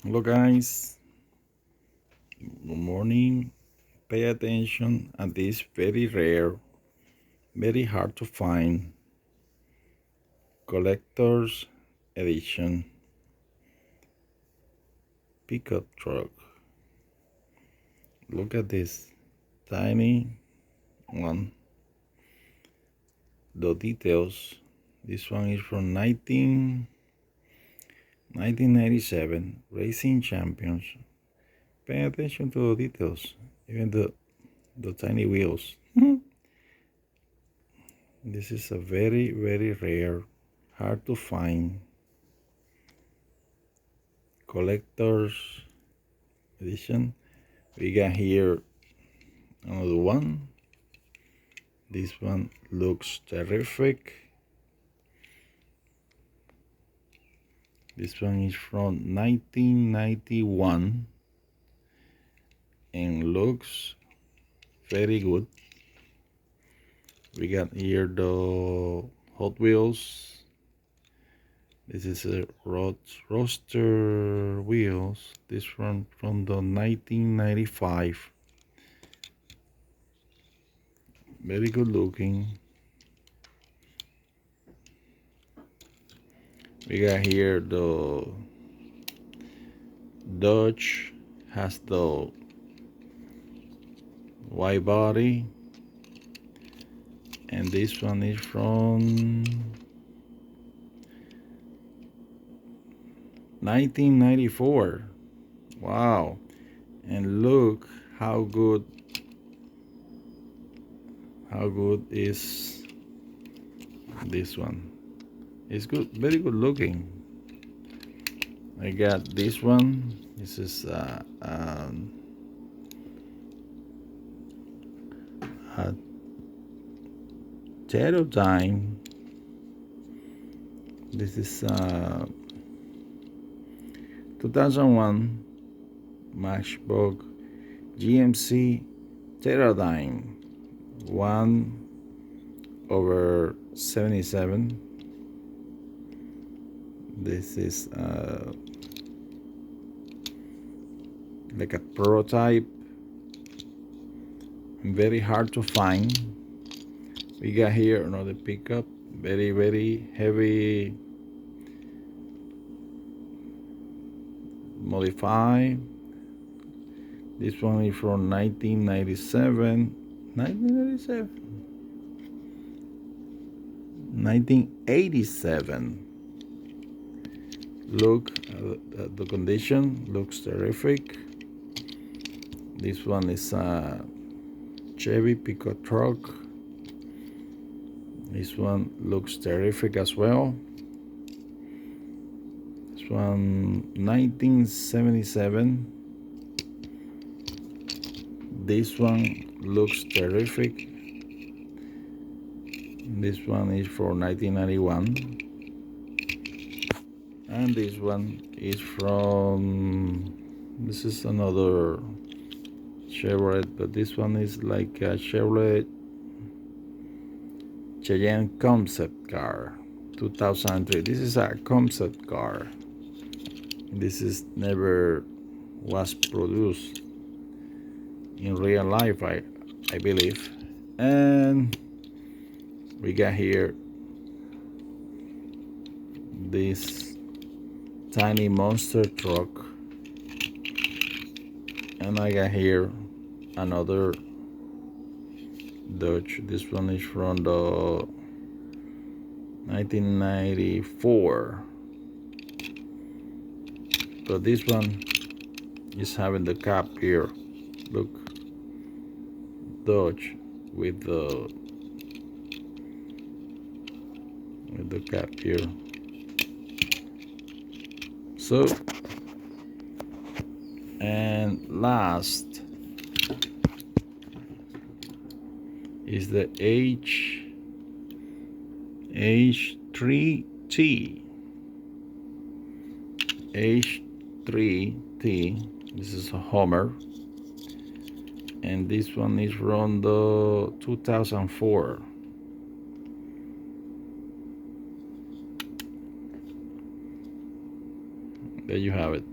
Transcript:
Hello guys, good morning. Pay attention at this very rare, very hard to find collector's edition pickup truck. Look at this tiny one. The details. This one is from 1997 Racing Champions. Pay attention to the details, even the tiny wheels. This is a very, very rare, hard to find collector's edition. We got here another one. This one looks terrific. This one is from 1991 and looks very good. We got here the Hot Wheels. This is a roadster wheels. This one from the 1995. Very good looking. We got here the Dodge, has the wide body, and this one is from 1994. Wow. And look how good is this one. It's good, very good looking. I got this one. This is a Pterodine. This is 2001 Matchbox GMC Pterodine 1/77. This is like a prototype, very hard to find. We got here another pickup, very, very heavy, modified. This one is from 1997. 1987. Look at the condition, looks terrific. This one is a Chevy pickup truck. This one looks terrific as well. This one 1977. This one looks terrific. This one is for 1991. And this one is from, this is another Chevrolet, but this one is like a Chevrolet Cheyenne concept car, 2003. This is a concept car. This is never was produced in real life, I believe. And we got here this tiny monster truck, and I got here another Dodge. This one is from the 1994, but this one is having the cap here. Look, Dodge with the cap here. So, and last is the H3T. H3T. This is a Hummer, and this one is from the 2004. There you have it.